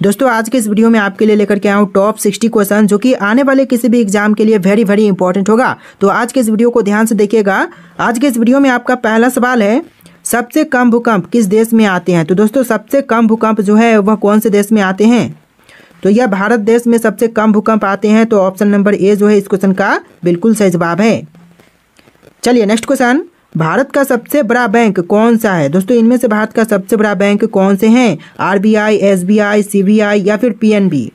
दोस्तों आज के इस वीडियो में आपके लिए लेकर के आया हूँ टॉप 60 क्वेश्चन जो कि आने वाले किसी भी एग्जाम के लिए वेरी वेरी इंपॉर्टेंट होगा। तो आज के इस वीडियो को ध्यान से देखिएगा। आज के इस वीडियो में आपका पहला सवाल है, सबसे कम भूकंप किस देश में आते हैं। तो दोस्तों सबसे कम भूकंप जो है वह कौन से देश में आते हैं, तो यह भारत देश में सबसे कम भूकंप आते हैं। तो ऑप्शन नंबर ए जो है इस क्वेश्चन का बिल्कुल सही जवाब है। चलिए नेक्स्ट क्वेश्चन, भारत का सबसे बड़ा बैंक कौन सा है। दोस्तों इनमें से भारत का सबसे बड़ा बैंक कौन से हैं, आरबीआई, एसबीआई, सीबीआई या फिर पीएनबी।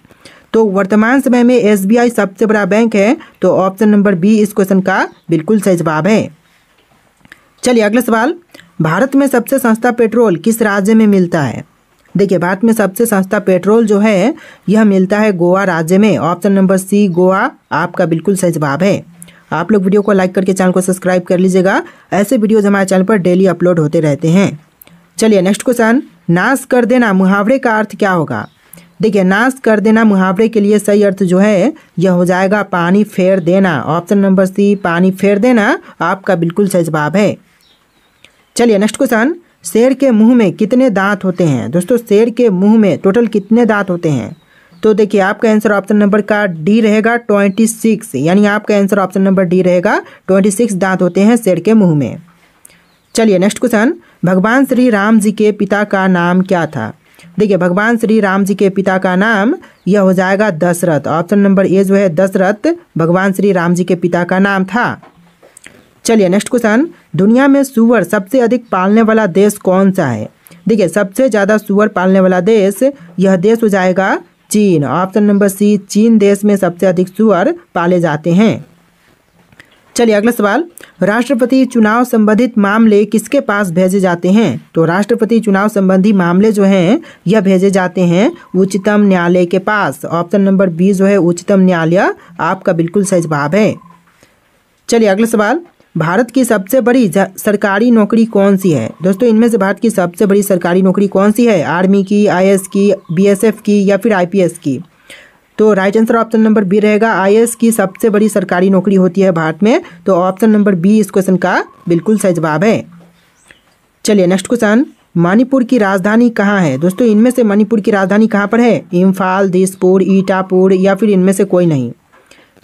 तो वर्तमान समय में एसबीआई सबसे बड़ा बैंक है। तो ऑप्शन नंबर बी इस क्वेश्चन का बिल्कुल सही जवाब है। चलिए अगला सवाल, भारत में सबसे सस्ता पेट्रोल किस राज्य में मिलता है। देखिए भारत में सबसे सस्ता पेट्रोल जो है यह मिलता है गोवा राज्य में। ऑप्शन नंबर सी गोवा आपका बिल्कुल सही जवाब है। आप लोग वीडियो को लाइक करके चैनल को सब्सक्राइब कर लीजिएगा, ऐसे वीडियोज हमारे चैनल पर डेली अपलोड होते रहते हैं। चलिए नेक्स्ट क्वेश्चन, नाश कर देना मुहावरे का अर्थ क्या होगा। देखिए नाश कर देना मुहावरे के लिए सही अर्थ जो है यह हो जाएगा पानी फेर देना। ऑप्शन नंबर सी पानी फेर देना आपका बिल्कुल सही जवाब है। चलिए नेक्स्ट क्वेश्चन, शेर के मुंह में कितने दांत होते हैं। दोस्तों शेर के मुंह में टोटल कितने दांत होते हैं। तो देखिए आपका आंसर ऑप्शन नंबर का डी रहेगा 26, यानी आपका आंसर ऑप्शन नंबर डी रहेगा 26 दांत होते हैं शेर के मुंह में। चलिए नेक्स्ट क्वेश्चन, भगवान श्री राम जी के पिता का नाम क्या था। देखिए भगवान श्री राम जी के पिता का नाम यह हो जाएगा दशरथ। ऑप्शन नंबर ए जो है दशरथ भगवान श्री राम जी के पिता का नाम था। चलिए नेक्स्ट क्वेश्चन, दुनिया में सूअर सबसे अधिक पालने वाला देश कौन सा है। देखिए सबसे ज़्यादा सूअर पालने वाला देश यह देश हो जाएगा चीन। ऑप्शन नंबर सी चीन देश में सबसे अधिक सूअर पाले जाते हैं। चलिए अगला सवाल, राष्ट्रपति चुनाव संबंधित मामले किसके पास भेजे जाते हैं। तो राष्ट्रपति चुनाव संबंधी मामले जो हैं यह भेजे जाते हैं उच्चतम न्यायालय के पास। ऑप्शन नंबर बी जो है उच्चतम न्यायालय आपका बिल्कुल सही जवाब है। चलिए अगला सवाल, भारत की सबसे बड़ी सरकारी नौकरी कौन सी है। दोस्तों इनमें से भारत की सबसे बड़ी सरकारी नौकरी कौन सी है, आर्मी की, आईएएस की, बीएसएफ की या फिर आईपीएस की। तो right answer option number B रहेगा, आईएएस की सबसे बड़ी सरकारी नौकरी होती है भारत में। तो ऑप्शन नंबर बी इस क्वेश्चन का बिल्कुल सही जवाब है। चलिए नेक्स्ट क्वेश्चन, मणिपुर की राजधानी कहाँ है। दोस्तों इनमें से मणिपुर की राजधानी कहाँ पर है, इम्फाल, दिसपुर, ईटापुर या फिर इनमें से कोई नहीं।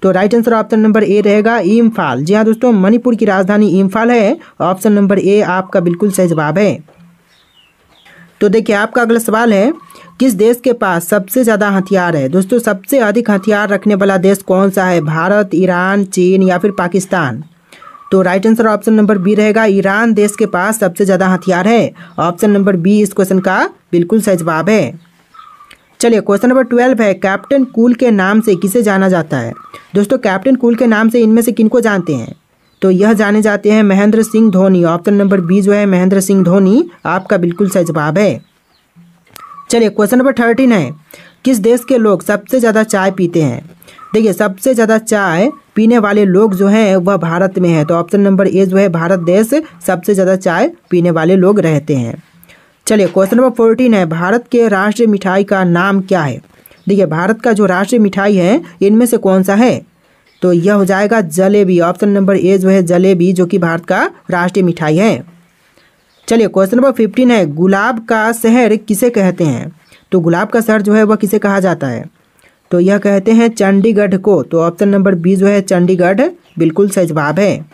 तो right answer option number A रहेगा इम्फाल। जी हाँ दोस्तों मणिपुर की राजधानी इम्फाल है। ऑप्शन नंबर ए आपका बिल्कुल सही जवाब है। तो देखिए आपका अगला सवाल है, किस देश के पास सबसे ज़्यादा हथियार है। दोस्तों सबसे अधिक हथियार रखने वाला देश कौन सा है, भारत, ईरान, चीन या फिर पाकिस्तान। तो right answer option number B रहेगा, ईरान देश के पास सबसे ज़्यादा हथियार है। ऑप्शन नंबर बी इस क्वेश्चन का बिल्कुल सही जवाब है। चलिए क्वेश्चन नंबर 12 है, कैप्टन कूल के नाम से किसे जाना जाता है। दोस्तों कैप्टन कूल के नाम से इनमें से किनको जानते हैं। तो यह जाने जाते हैं Mahendra Singh Dhoni. Option number B जो है महेंद्र सिंह धोनी आपका बिल्कुल सही जवाब है। चलिए क्वेश्चन नंबर 13 है, किस देश के लोग सबसे ज़्यादा चाय पीते हैं। देखिए सबसे ज़्यादा चाय पीने वाले लोग जो हैं वह भारत में है। तो ऑप्शन नंबर ए जो है भारत देश सबसे ज़्यादा चाय पीने वाले लोग रहते हैं। चलिए क्वेश्चन नंबर 14 है, भारत के राष्ट्रीय मिठाई का नाम क्या है। देखिए भारत का जो राष्ट्रीय मिठाई है इनमें से कौन सा है। तो यह हो जाएगा जलेबी। ऑप्शन नंबर ए जो है जलेबी जो कि भारत का राष्ट्रीय मिठाई है। चलिए क्वेश्चन नंबर 15 है, गुलाब का शहर किसे कहते हैं। तो गुलाब का शहर जो है वह किसे कहा जाता है। तो यह कहते हैं चंडीगढ़ को। तो ऑप्शन नंबर बी जो है चंडीगढ़ बिल्कुल सही जवाब है।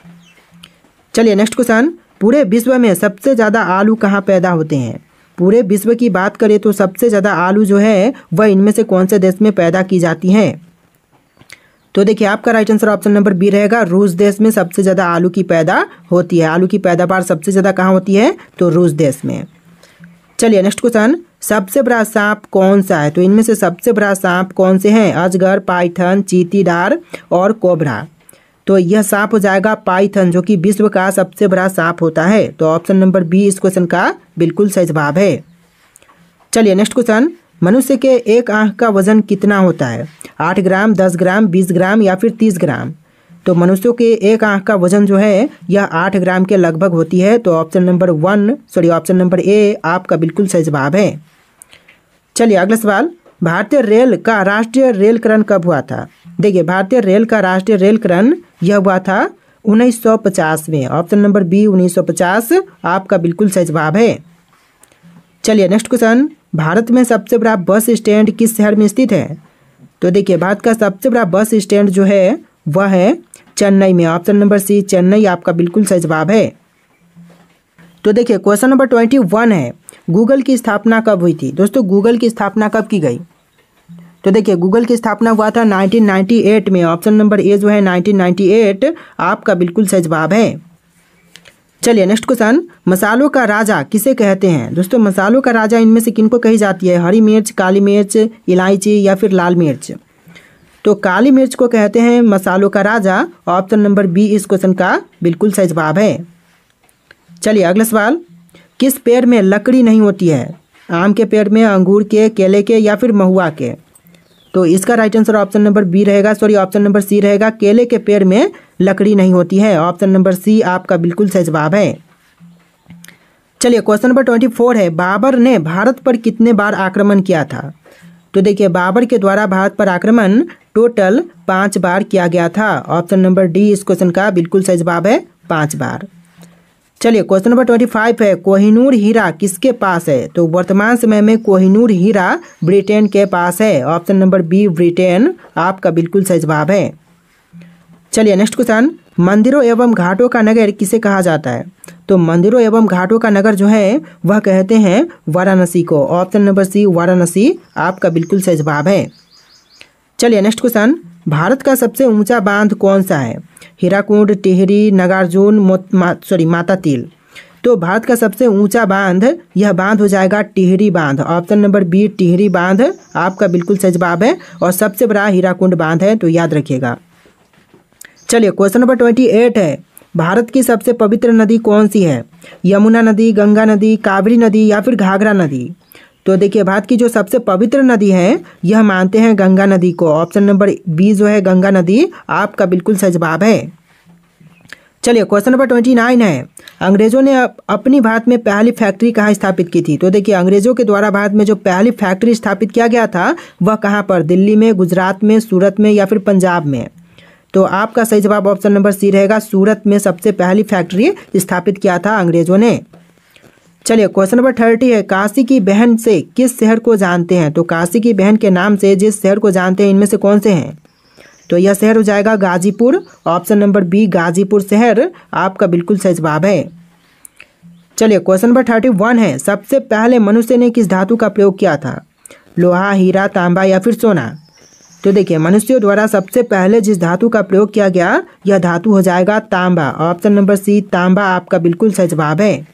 चलिए नेक्स्ट क्वेश्चन, पूरे विश्व में सबसे ज़्यादा आलू कहाँ पैदा होते हैं। पूरे विश्व की बात करें तो सबसे ज़्यादा आलू जो है वह इनमें से कौन से देश में पैदा की जाती हैं। तो देखिए आपका right answer option number B रहेगा, रूस देश में सबसे ज़्यादा आलू की पैदा होती है। आलू की पैदावार सबसे ज़्यादा कहाँ होती है, तो रूस देश में। चलिए नेक्स्ट क्वेश्चन, सबसे बड़ा सांप कौन सा है। तो इनमें से सबसे बड़ा सांप कौन से हैं, अजगर, पाइथन, चींटीदार और कोबरा। तो यह सांप हो जाएगा पाइथन जो कि विश्व का सबसे बड़ा सांप होता है। तो ऑप्शन नंबर बी इस क्वेश्चन का बिल्कुल सही जवाब है। चलिए नेक्स्ट क्वेश्चन, मनुष्य के एक आंख का वजन कितना होता है, 8 ग्राम, 10 ग्राम, 20 ग्राम या फिर 30 ग्राम। तो मनुष्यों के एक आंख का वजन जो है यह 8 ग्राम के लगभग होती है। तो ऑप्शन नंबर ए आपका बिल्कुल सही जवाब है। चलिए अगला सवाल, भारतीय रेल का राष्ट्रीय रेलकरण कब हुआ था। देखिए भारतीय रेल का राष्ट्रीय रेलकरण यह हुआ था 1950 में। ऑप्शन नंबर बी 1950 आपका बिल्कुल सही जवाब है। चलिए नेक्स्ट क्वेश्चन, भारत में सबसे बड़ा बस स्टैंड किस शहर में स्थित है? तो देखिए भारत का सबसे बड़ा बस स्टैंड जो है वह है चेन्नई में। ऑप्शन नंबर सी चेन्नई आपका बिल्कुल सही जवाब है। तो देखिए क्वेश्चन नंबर 21 है, गूगल की स्थापना कब हुई थी? दोस्तों गूगल की स्थापना कब की गई? तो देखिए गूगल की स्थापना हुआ था 1998 में। ऑप्शन नंबर ए जो है 1998 आपका बिल्कुल सही जवाब है। चलिए नेक्स्ट क्वेश्चन, मसालों का राजा किसे कहते हैं? दोस्तों मसालों का राजा इनमें से किनको कही जाती है? हरी मिर्च, काली मिर्च, इलायची या फिर लाल मिर्च? तो काली मिर्च को कहते हैं मसालों का राजा। ऑप्शन नंबर बी इस क्वेश्चन का बिल्कुल सही जवाब है। चलिए अगला सवाल, किस पेड़ में लकड़ी नहीं होती है? आम के पेड़ में, अंगूर के, केले के या फिर महुआ के? तो इसका right answer option number B रहेगा, ऑप्शन नंबर सी रहेगा, केले के पेड़ में लकड़ी नहीं होती है। ऑप्शन नंबर सी आपका बिल्कुल सही जवाब है। चलिए क्वेश्चन नंबर 24 है, बाबर ने भारत पर कितने बार आक्रमण किया था? तो देखिए बाबर के द्वारा भारत पर आक्रमण टोटल 5 बार किया गया था। ऑप्शन नंबर डी इस क्वेश्चन का बिल्कुल सही जवाब है, 5 बार। चलिए क्वेश्चन नंबर 25 है, कोहिनूर हीरा किसके पास है? तो वर्तमान समय में कोहिनूर हीरा ब्रिटेन के पास है। ऑप्शन नंबर बी ब्रिटेन आपका बिल्कुल सही जवाब है। चलिए नेक्स्ट क्वेश्चन, मंदिरों एवं घाटों का नगर किसे कहा जाता है? तो मंदिरों एवं घाटों का नगर जो है वह कहते हैं वाराणसी को। ऑप्शन नंबर सी वाराणसी आपका बिल्कुल सही जवाब है। चलिए नेक्स्ट क्वेश्चन, भारत का सबसे ऊंचा बांध कौन सा है? हीराकुंड, टिहरी, नागार्जुन, माता तिल? तो भारत का सबसे ऊंचा बांध यह बांध हो जाएगा टिहरी बांध। ऑप्शन नंबर बी टिहरी बांध आपका बिल्कुल सही जवाब है और सबसे बड़ा हीराकुंड बांध है, तो याद रखिएगा। चलिए क्वेश्चन नंबर 28 है, भारत की सबसे पवित्र नदी कौन सी है? यमुना नदी, गंगा नदी, कावेरी नदी या फिर घाघरा नदी? तो देखिए भारत की जो सबसे पवित्र नदी है यह मानते हैं गंगा नदी को। ऑप्शन नंबर बी जो है गंगा नदी आपका बिल्कुल सही जवाब है। चलिए क्वेश्चन नंबर 29 है, अंग्रेजों ने अपनी भारत में पहली फैक्ट्री कहाँ स्थापित की थी? तो देखिए अंग्रेजों के द्वारा भारत में जो पहली फैक्ट्री स्थापित किया गया था वह कहाँ पर? दिल्ली में, गुजरात में, सूरत में या फिर पंजाब में? तो आपका सही जवाब ऑप्शन नंबर सी रहेगा, सूरत में सबसे पहली फैक्ट्री स्थापित किया था अंग्रेजों ने। चलिए क्वेश्चन नंबर 30 है, काशी की बहन से किस शहर को जानते हैं? तो काशी की बहन के नाम से जिस शहर को जानते हैं इनमें से कौन से हैं? तो यह शहर हो जाएगा Ghazipur. Option number B Ghazipur शहर आपका बिल्कुल सही जवाब है। चलिए क्वेश्चन नंबर 31 है, सबसे पहले मनुष्य ने किस धातु का प्रयोग किया था? लोहा, हीरा, तांबा या फिर सोना? तो देखिए मनुष्यों द्वारा सबसे पहले जिस धातु का प्रयोग किया गया यह धातु हो जाएगा तांबा। ऑप्शन नंबर सी तांबा आपका बिल्कुल सही जवाब है।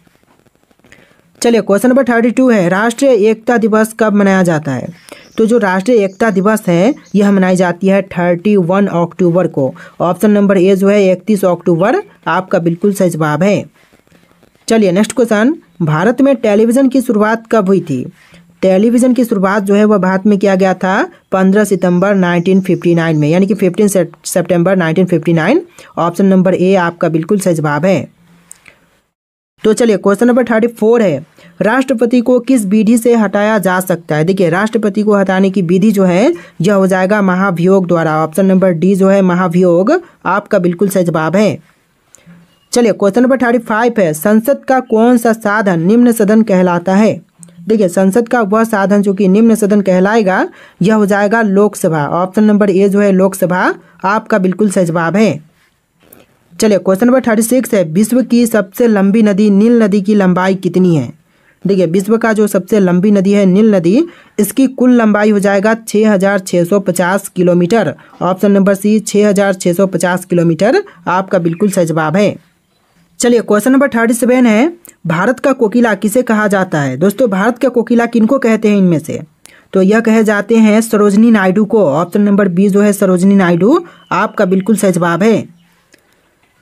चलिए क्वेश्चन नंबर 32 है, राष्ट्रीय एकता दिवस कब मनाया जाता है? तो जो राष्ट्रीय एकता दिवस है यह मनाई जाती है 31 अक्टूबर को। ऑप्शन नंबर ए जो है 31 अक्टूबर आपका बिल्कुल सही जवाब है। चलिए नेक्स्ट क्वेश्चन, भारत में टेलीविज़न की शुरुआत कब हुई थी? टेलीविज़न की शुरुआत जो है वह भारत में किया गया था 15 सितंबर 1959 में, यानी कि 15 सितंबर 1959। ऑप्शन नंबर ए आपका बिल्कुल सही जवाब है। तो चलिए क्वेश्चन नंबर 34 है, राष्ट्रपति को किस विधि से हटाया जा सकता है? देखिए राष्ट्रपति को हटाने की विधि जो है यह हो जाएगा महाभियोग द्वारा। ऑप्शन नंबर डी जो है महाभियोग आपका बिल्कुल सही जवाब है। चलिए क्वेश्चन नंबर 35 है, संसद का कौन सा साधन निम्न सदन कहलाता है? देखिए संसद का वह साधन जो कि निम्न सदन कहलाएगा यह हो जाएगा लोकसभा। ऑप्शन नंबर ए जो है लोकसभा आपका बिल्कुल सही जवाब है। चलिए क्वेश्चन नंबर 36 है, विश्व की सबसे लंबी नदी नील नदी की लंबाई कितनी है? देखिए विश्व का जो सबसे लंबी नदी है नील नदी, इसकी कुल लंबाई हो जाएगा 6650 किलोमीटर। ऑप्शन नंबर सी 6650 किलोमीटर आपका बिल्कुल सही जवाब है। चलिए क्वेश्चन नंबर 37 है, भारत का कोकिला किसे कहा जाता है? दोस्तों भारत का कोकिला किनको कहते हैं इनमें से? तो यह कहे जाते हैं सरोजनी नायडू को। ऑप्शन नंबर बी जो है सरोजनी नायडू आपका बिल्कुल सही जवाब है।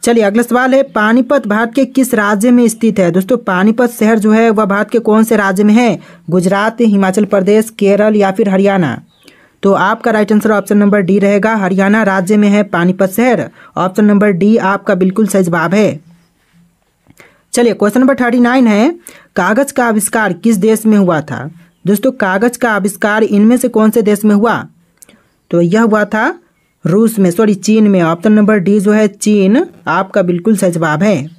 चलिए अगला सवाल है, पानीपत भारत के किस राज्य में स्थित है? दोस्तों पानीपत शहर जो है वह भारत के कौन से राज्य में है? गुजरात, हिमाचल प्रदेश, केरल या फिर हरियाणा? तो आपका right answer option number D रहेगा, हरियाणा राज्य में है पानीपत शहर। ऑप्शन नंबर डी आपका बिल्कुल सही जवाब है। चलिए क्वेश्चन नंबर 39 है, कागज का आविष्कार किस देश में हुआ था? दोस्तों कागज का आविष्कार इनमें से कौन से देश में हुआ? तो यह हुआ था रूस में, चीन में। ऑप्शन नंबर डी जो है चीन आपका बिल्कुल सही जवाब है।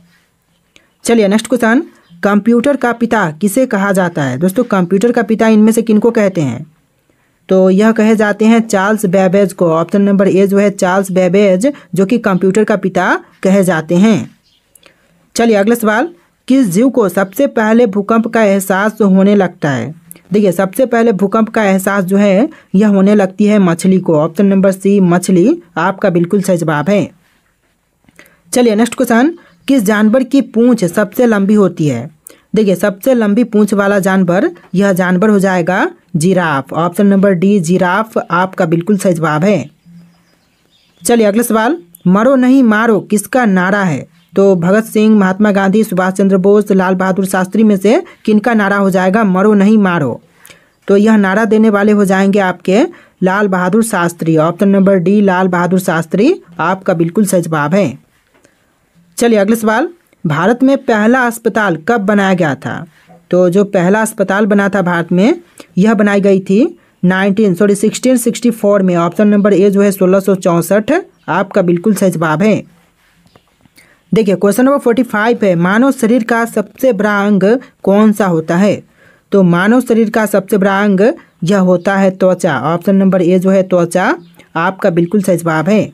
चलिए नेक्स्ट क्वेश्चन, कंप्यूटर का पिता किसे कहा जाता है? दोस्तों कंप्यूटर का पिता इनमें से किनको कहते हैं? तो यह कहे जाते हैं चार्ल्स बेबेज को। ऑप्शन नंबर ए जो है चार्ल्स बेबेज जो कि कंप्यूटर का पिता कहे जाते हैं। चलिए अगला सवाल, किस जीव को सबसे पहले भूकंप का एहसास होने लगता है? देखिए सबसे पहले भूकंप का एहसास जो है यह होने लगती है मछली को। ऑप्शन नंबर सी मछली आपका बिल्कुल सही जवाब है। चलिए नेक्स्ट क्वेश्चन, किस जानवर की पूंछ सबसे लंबी होती है? देखिए सबसे लंबी पूंछ वाला जानवर, यह जानवर हो जाएगा giraffe. Option number D giraffe आपका बिल्कुल सही जवाब है। चलिए अगला सवाल, मरो नहीं मारो किसका नारा है? तो भगत सिंह, महात्मा गांधी, सुभाष चंद्र बोस, लाल बहादुर शास्त्री में से किनका नारा हो जाएगा मरो नहीं मारो? तो यह नारा देने वाले हो जाएंगे आपके Lal Bahadur Shastri. Option number D Lal Bahadur Shastri आपका बिल्कुल सही जवाब है। चलिए अगला सवाल, भारत में पहला अस्पताल कब बनाया गया था? तो जो पहला अस्पताल बना था भारत में, यह बनाई गई थी 1664 में। ऑप्शन नंबर ए जो है 1664 आपका बिल्कुल सही जवाब है। देखिए क्वेश्चन नंबर 45 है, मानव शरीर का सबसे बड़ा अंग कौन सा होता है? तो मानव शरीर का सबसे बड़ा अंग यह होता है त्वचा। ऑप्शन नंबर ए जो है त्वचा आपका बिल्कुल सही जवाब है।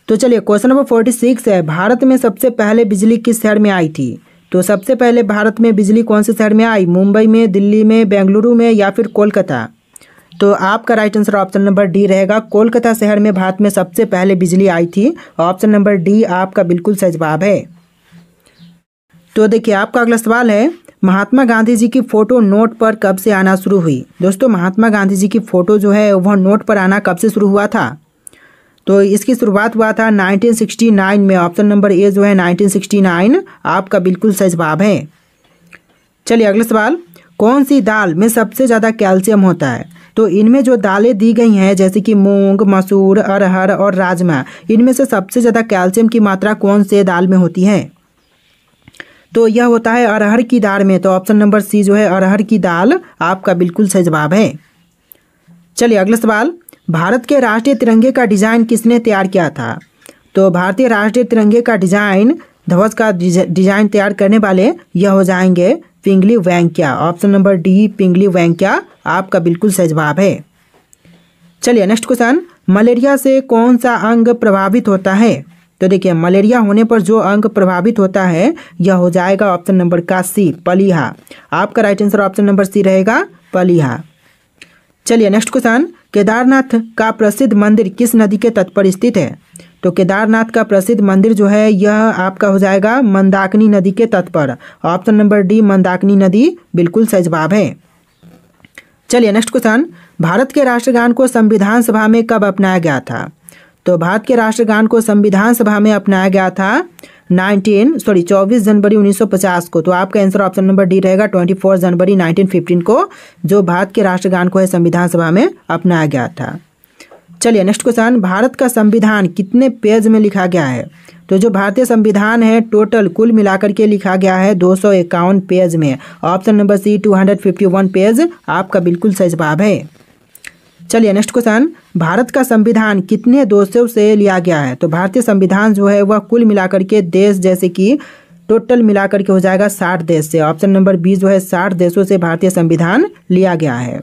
तो चलिए क्वेश्चन नंबर 46 है, भारत में सबसे पहले बिजली किस शहर में आई थी? तो सबसे पहले भारत में बिजली कौन से शहर में आई? मुंबई में, दिल्ली में, बेंगलुरु में या फिर कोलकाता? तो आपका right answer option number D रहेगा। कोलकाता शहर में भारत में सबसे पहले बिजली आई थी। ऑप्शन नंबर डी आपका बिल्कुल सही जवाब है। तो देखिए आपका अगला सवाल है, महात्मा गांधी जी की फोटो नोट पर कब से आना शुरू हुई? दोस्तों महात्मा गांधी जी की फोटो जो है वह नोट पर आना कब से शुरू हुआ था? तो इसकी शुरुआत हुआ था 1969 में। ऑप्शन नंबर ए जो है 1969 आपका बिल्कुल सही जवाब है। चलिए अगला सवाल, कौन सी दाल में सबसे ज़्यादा कैल्शियम होता है? तो इनमें जो दालें दी गई हैं जैसे कि मूंग, मसूर, अरहर और राजमा, इनमें से सबसे ज़्यादा कैल्शियम की मात्रा कौन से दाल में होती है? तो यह होता है अरहर की दाल में। तो ऑप्शन नंबर सी जो है अरहर की दाल आपका बिल्कुल सही जवाब है। चलिए अगला सवाल, भारत के राष्ट्रीय तिरंगे का डिजाइन किसने तैयार किया था? तो भारतीय राष्ट्रीय तिरंगे का डिजाइन, ध्वज का डिजाइन तैयार करने वाले यह हो जाएंगे पिंगली वेंकैया। ऑप्शन नंबर डी पिंगली वेंकैया आपका बिल्कुल सही जवाब है। चलिए नेक्स्ट क्वेश्चन, मलेरिया से कौन सा अंग प्रभावित होता है? तो देखिए मलेरिया होने पर जो अंग प्रभावित होता है यह हो जाएगा ऑप्शन नंबर का सी पलीहा। आपका right answer option number C रहेगा पलीहा। चलिए नेक्स्ट क्वेश्चन, केदारनाथ का प्रसिद्ध मंदिर किस नदी के तट पर स्थित है? तो केदारनाथ का प्रसिद्ध मंदिर जो है यह आपका हो जाएगा मंदाकिनी नदी के तट पर। ऑप्शन नंबर डी मंदाकिनी नदी बिल्कुल सही जवाब है। चलिए नेक्स्ट क्वेश्चन, भारत के राष्ट्रगान को संविधान सभा में कब अपनाया गया था? तो भारत के राष्ट्रगान को संविधान सभा में अपनाया गया था 24 जनवरी 1950 को। तो आपका आंसर ऑप्शन नंबर डी रहेगा 24 जनवरी 1915 को जो भारत के राष्ट्रगान को है संविधान सभा में अपनाया गया था। चलिए नेक्स्ट क्वेश्चन, भारत का संविधान कितने पेज में लिखा गया है? तो जो भारतीय संविधान है टोटल कुल मिलाकर के लिखा गया है 251 पेज में। ऑप्शन नंबर सी 251 पेज आपका बिल्कुल सही जवाब है। चलिए नेक्स्ट क्वेश्चन, भारत का संविधान कितने देशों से लिया गया है? तो भारतीय संविधान जो है वह कुल मिलाकर के देश जैसे कि टोटल मिलाकर के हो जाएगा 60 देश से। ऑप्शन नंबर बी जो है 60 देशों से भारतीय संविधान लिया गया है।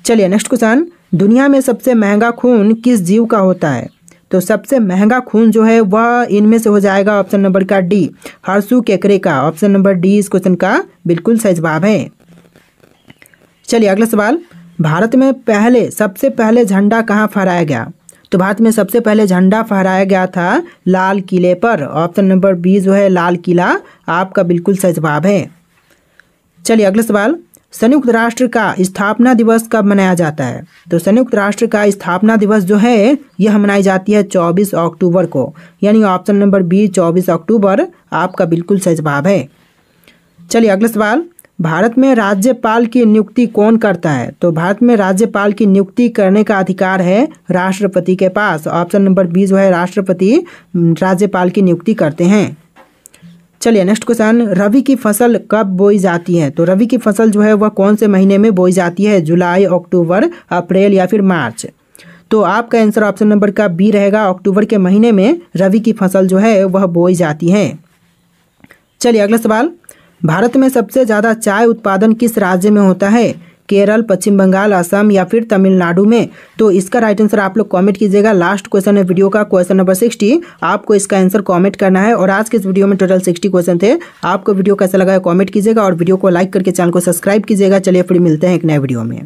चलिए नेक्स्ट क्वेश्चन, दुनिया में सबसे महंगा खून किस जीव का होता है? तो सबसे महंगा खून जो है वह इनमें से हो जाएगा ऑप्शन नंबर का डी हर्षु केकरे का। ऑप्शन नंबर डी इस क्वेश्चन का बिल्कुल सही जवाब है। चलिए अगला सवाल, भारत में सबसे पहले झंडा कहाँ फहराया गया? तो भारत में सबसे पहले झंडा फहराया गया था लाल किले पर। ऑप्शन नंबर बी जो है लाल किला आपका बिल्कुल सही जवाब है। चलिए अगला सवाल, संयुक्त राष्ट्र का स्थापना दिवस कब मनाया जाता है? तो संयुक्त राष्ट्र का स्थापना दिवस जो है यह मनाई जाती है 24 अक्टूबर को, यानी ऑप्शन नंबर बी 24 अक्टूबर आपका बिल्कुल सही जवाब है। चलिए अगला सवाल, भारत में राज्यपाल की नियुक्ति कौन करता है? तो भारत में राज्यपाल की नियुक्ति करने का अधिकार है राष्ट्रपति के पास। ऑप्शन नंबर बी जो है राष्ट्रपति राज्यपाल की नियुक्ति करते हैं। चलिए नेक्स्ट क्वेश्चन, रबी की फसल कब बोई जाती है? तो रबी की फसल जो है वह कौन से महीने में बोई जाती है? जुलाई, अक्टूबर, अप्रैल या फिर मार्च? तो आपका आंसर ऑप्शन नंबर का बी रहेगा, अक्टूबर के महीने में रबी की फसल जो है वह बोई जाती है। चलिए अगला सवाल, भारत में सबसे ज़्यादा चाय उत्पादन किस राज्य में होता है? केरल, पश्चिम बंगाल, असम या फिर तमिलनाडु में? तो इसका राइट आंसर आप लोग कमेंट कीजिएगा। लास्ट क्वेश्चन है वीडियो का, क्वेश्चन नंबर 60। आपको इसका आंसर कमेंट करना है। और आज के इस वीडियो में टोटल 60 क्वेश्चन थे। आपको वीडियो कैसा लगा है कमेंट कीजिएगा और वीडियो को लाइक करके चैनल को सब्सक्राइब कीजिएगा। चलिए फिर मिलते हैं एक नए वीडियो में।